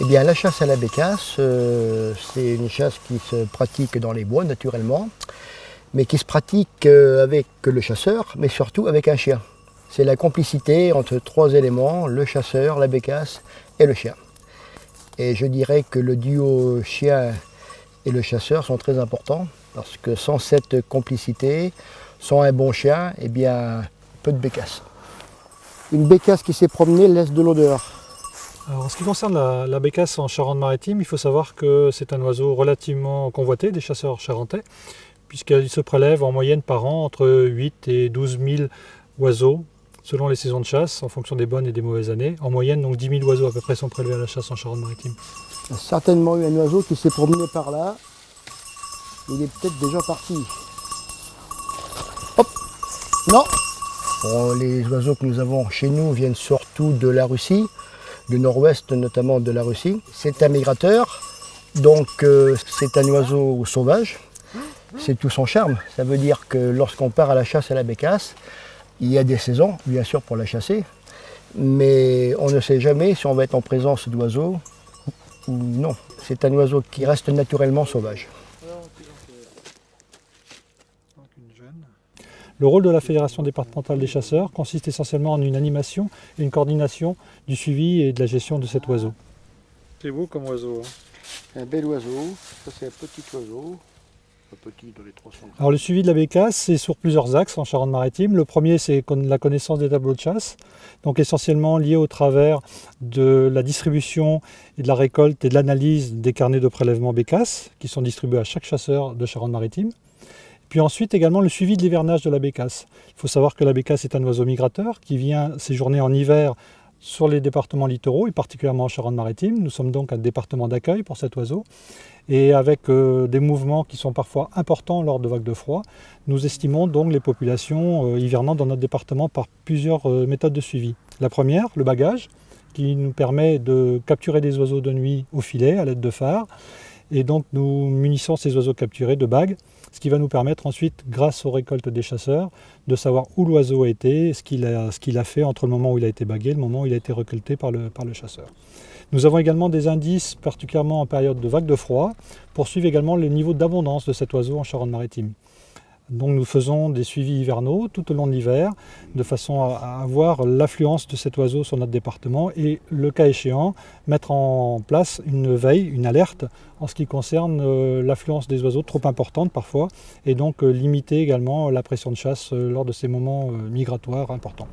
Eh bien, la chasse à la bécasse, c'est une chasse qui se pratique dans les bois naturellement, mais qui se pratique avec le chasseur, mais surtout avec un chien. C'est la complicité entre trois éléments, le chasseur, la bécasse et le chien. Et je dirais que le duo chien et le chasseur sont très importants, parce que sans cette complicité, sans un bon chien, eh bien, peu de bécasse. Une bécasse qui s'est promenée laisse de l'odeur. Alors, en ce qui concerne la bécasse en Charente-Maritime, il faut savoir que c'est un oiseau relativement convoité des chasseurs charentais, puisqu'il se prélève en moyenne par an entre 8 et 12 000 oiseaux, selon les saisons de chasse, en fonction des bonnes et des mauvaises années. En moyenne, donc 10 000 oiseaux à peu près sont prélevés à la chasse en Charente-Maritime. Il y a certainement eu un oiseau qui s'est promené par là. Il est peut-être déjà parti. Hop! Non! Bon, les oiseaux que nous avons chez nous viennent surtout de la Russie, du nord-ouest notamment de la Russie. C'est un migrateur, donc c'est un oiseau sauvage. C'est tout son charme. Ça veut dire que lorsqu'on part à la chasse à la bécasse, il y a des saisons, bien sûr, pour la chasser, mais on ne sait jamais si on va être en présence d'oiseaux ou non. C'est un oiseau qui reste naturellement sauvage. Le rôle de la Fédération départementale des chasseurs consiste essentiellement en une animation et une coordination du suivi et de la gestion de cet oiseau. C'est beau comme oiseau. Un bel oiseau, ça c'est un petit oiseau. Petit dans les 300 grammes. Alors le suivi de la bécasse, c'est sur plusieurs axes en Charente-Maritime. Le premier, c'est la connaissance des tableaux de chasse, donc essentiellement lié au travers de la distribution et de la récolte et de l'analyse des carnets de prélèvement bécasse qui sont distribués à chaque chasseur de Charente-Maritime. Puis ensuite également le suivi de l'hivernage de la bécasse. Il faut savoir que la bécasse est un oiseau migrateur qui vient séjourner en hiver sur les départements littoraux et particulièrement en Charente-Maritime. Nous sommes donc un département d'accueil pour cet oiseau. Et avec des mouvements qui sont parfois importants lors de vagues de froid, nous estimons donc les populations hivernant dans notre département par plusieurs méthodes de suivi. La première, le bagage, qui nous permet de capturer des oiseaux de nuit au filet à l'aide de phares. Et donc nous munissons ces oiseaux capturés de bagues, ce qui va nous permettre ensuite, grâce aux récoltes des chasseurs, de savoir où l'oiseau a été, ce qu'il a fait entre le moment où il a été bagué et le moment où il a été récolté par le chasseur. Nous avons également des indices, particulièrement en période de vague de froid, pour suivre également le niveau d'abondance de cet oiseau en Charente-Maritime. Donc nous faisons des suivis hivernaux tout au long de l'hiver, de façon à avoir l'affluence de cet oiseau sur notre département et, le cas échéant, mettre en place une veille, une alerte en ce qui concerne l'affluence des oiseaux trop importante parfois, et donc limiter également la pression de chasse lors de ces moments migratoires importants.